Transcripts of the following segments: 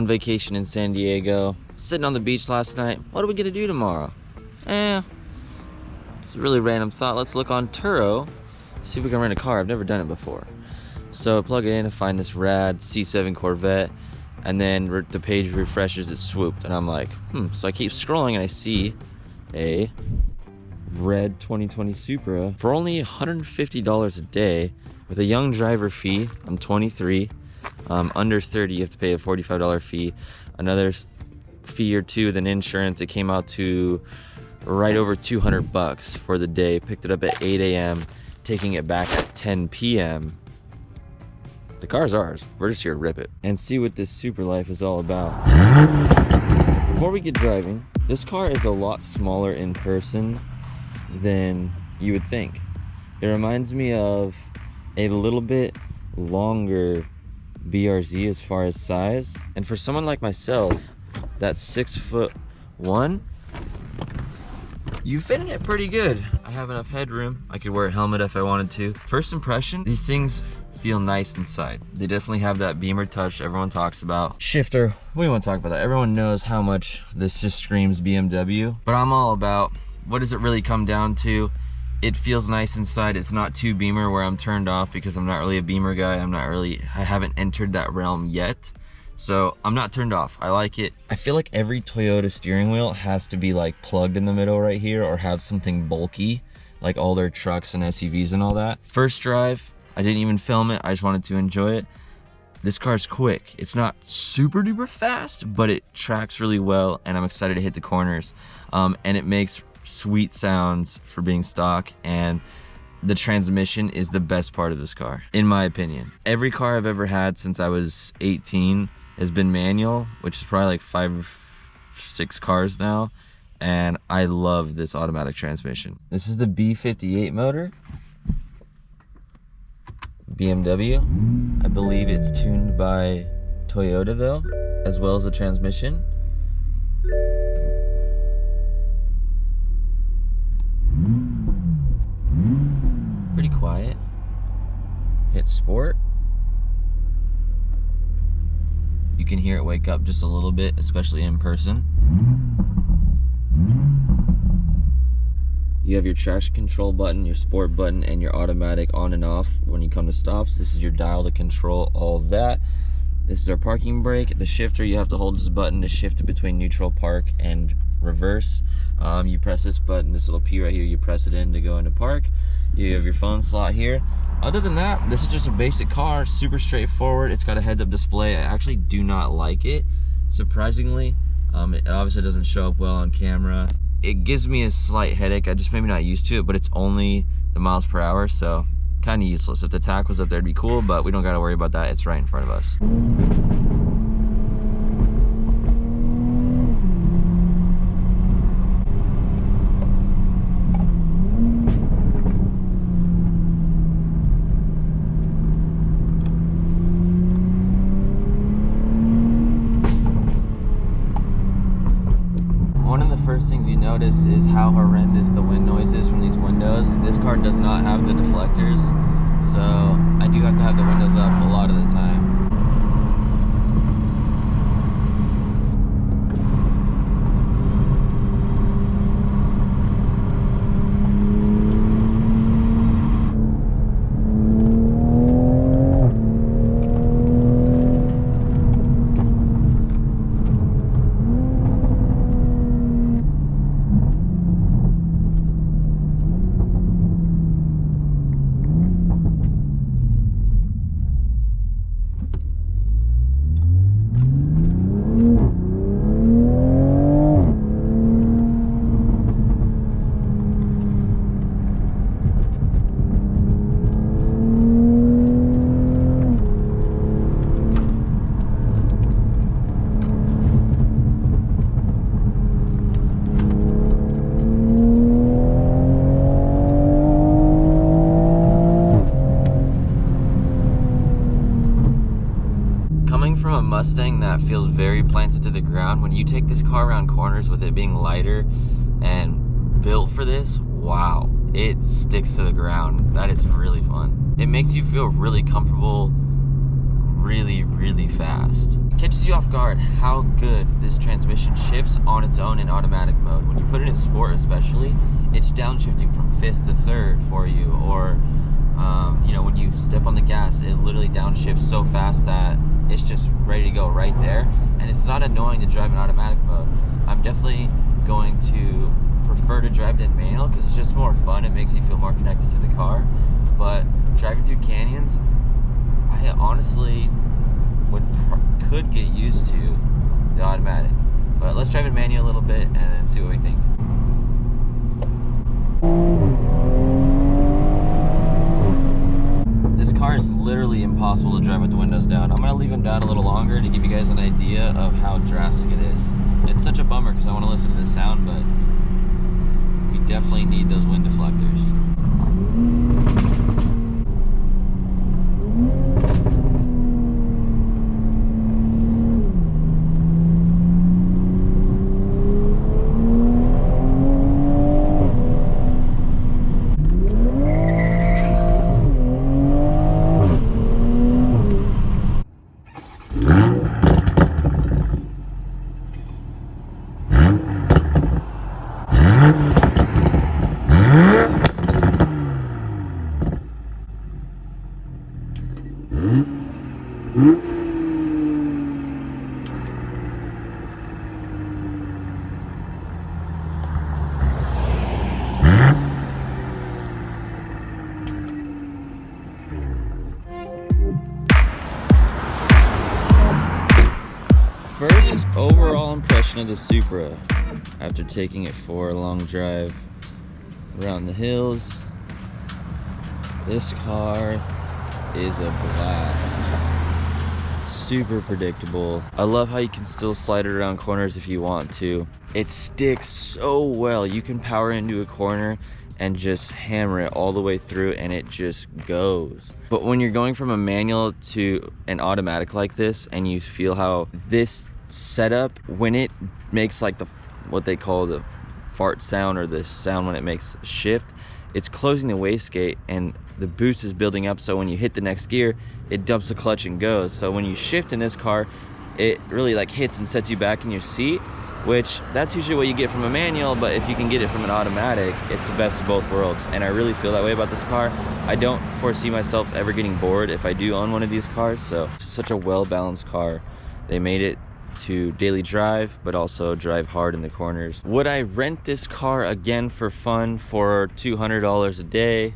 on vacation in San Diego, sitting on the beach last night. What are we gonna do tomorrow? It's a really random thought. Let's look on Turo, see if we can rent a car. I've never done it before. So I plug it in to find this rad C7 Corvette, and then the page refreshes, it's swooped, and I'm like, So I keep scrolling and I see a red 2020 Supra for only $150 a day with a young driver fee. I'm 23. Under 30, you have to pay a $45 fee. Another fee or two, then insurance. It came out to right over 200 bucks for the day. Picked it up at 8 a.m., taking it back at 10 p.m. The car's ours. We're just here to rip it and see what this super life is all about. Before we get driving, this car is a lot smaller in person than you would think. It reminds me of a little bit longer BRZ as far as size, and for someone like myself that's 6'1", you fit in it pretty good. I have enough headroom. I could wear a helmet if I wanted to. First impression, these things feel nice inside. They definitely have that Beamer touch everyone talks about. Shifter, we don't want to talk about that. Everyone knows how much this just screams BMW, but I'm all about, what does it really come down to? It feels nice inside. It's not too Beamer where I'm turned off, because I'm not really a Beamer guy. I haven't entered that realm yet. So I'm not turned off. I like it. I feel like every Toyota steering wheel has to be like plugged in the middle right here, or have something bulky, like all their trucks and SUVs and all that. First drive, I didn't even film it. I just wanted to enjoy it. This car's quick. It's not super duper fast, but it tracks really well, and I'm excited to hit the corners. And it makes sweet sounds for being stock, and the transmission is the best part of this car, in my opinion. Every car I've ever had since I was 18 has been manual, which is probably like 5 or 6 cars now, and I love this automatic transmission. This is the B58 motor, BMW. I believe it's tuned by Toyota though, as well as the transmission. Pretty quiet. Hit sport. You can hear it wake up just a little bit, especially in person. You have your traction control button, your sport button, and your automatic on and off when you come to stops. This is your dial to control all of that. This is our parking brake. The shifter, you have to hold this button to shift it between neutral, park, and reverse. You press this button, this little P right here, you press it in to go into park. You have your phone slot here. Other than that, this is just a basic car, super straightforward. It's got a heads-up display. I actually do not like it, surprisingly. It obviously doesn't show up well on camera. It gives me a slight headache. I just maybe not used to it, but it's only the miles per hour, so kind of useless. If the TAC was up there, it'd be cool, but we don't got to worry about that. It's right in front of us. First things you notice is how horrendous the wind noise is from these windows. This car does not have the deflectors, so I do have to have the windows up a lot of the time. Mustang that feels very planted to the ground. When you take this car around corners with it being lighter and built for this, wow, it sticks to the ground. That is really fun. It makes you feel really comfortable really fast. It catches you off guard how good this transmission shifts on its own in automatic mode. When you put it in sport especially, it's downshifting from 5th to 3rd for you, or you know, when you step on the gas, it literally downshifts so fast that it's just ready to go right there, and it's not annoying to drive in automatic mode. I'm definitely going to prefer to drive it in manual because it's just more fun. It makes you feel more connected to the car. But driving through canyons, I honestly could get used to the automatic. But let's drive it manual a little bit and then see what we think. This car is literally impossible to drive with the windows down. I'm gonna leave them down a little longer to give you guys an idea of how drastic it is. It's such a bummer because I want to listen to the sound, but we definitely need those wind deflectors. First overall impression of the Supra after taking it for a long drive around the hills. This car is a blast. Super predictable. I love how you can still slide it around corners if you want to. It sticks so well. You can power into a corner and just hammer it all the way through and it just goes. But when you're going from a manual to an automatic like this, and you feel how this setup, when it makes like what they call the fart sound, or the sound when it makes a shift, it's closing the wastegate and the boost is building up, so when you hit the next gear, it dumps the clutch and goes. So when you shift in this car, it really like hits and sets you back in your seat, which that's usually what you get from a manual, but if you can get it from an automatic, it's the best of both worlds. And I really feel that way about this car. I don't foresee myself ever getting bored if I do own one of these cars. So it's such a well-balanced car. They made it to daily drive, but also drive hard in the corners. Would I rent this car again for fun for $200 a day?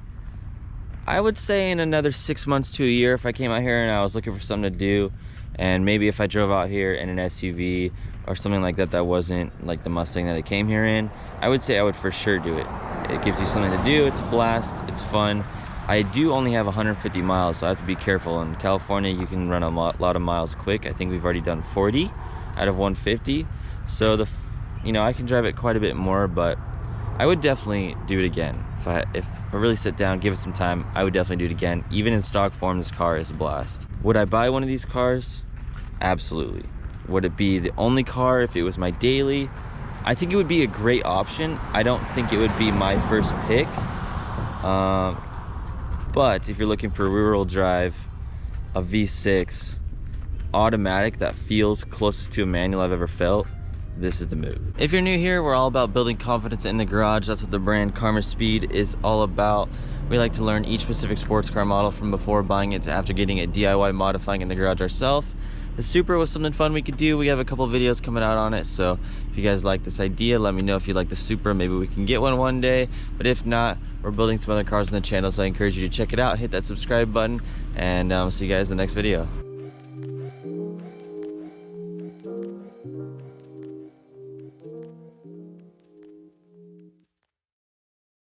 I would say in another 6 months to a year, if I came out here and I was looking for something to do, and maybe if I drove out here in an SUV or something like that that wasn't like the Mustang that I came here in, I would say I would for sure do it. It gives you something to do, it's a blast, it's fun. I do only have 150 miles, so I have to be careful. In California, you can run a lot of miles quick. I think we've already done 40 out of 150. So you know, I can drive it quite a bit more, but I would definitely do it again. If I really sit down, give it some time, I would definitely do it again. Even in stock form, this car is a blast. Would I buy one of these cars? Absolutely. Would it be the only car if it was my daily? I think it would be a great option. I don't think it would be my first pick. But if you're looking for a rural drive, a V6 automatic that feels closest to a manual I've ever felt, this is the move. If you're new here, we're all about building confidence in the garage. That's what the brand Karma Speed is all about. We like to learn each specific sports car model from before buying it to after getting it DIY modifying in the garage ourselves. The Supra was something fun we could do. We have a couple videos coming out on it, so if you guys like this idea, let me know if you like the Supra. Maybe we can get one day, but if not, we're building some other cars on the channel, so I encourage you to check it out, hit that subscribe button, and see you guys in the next video.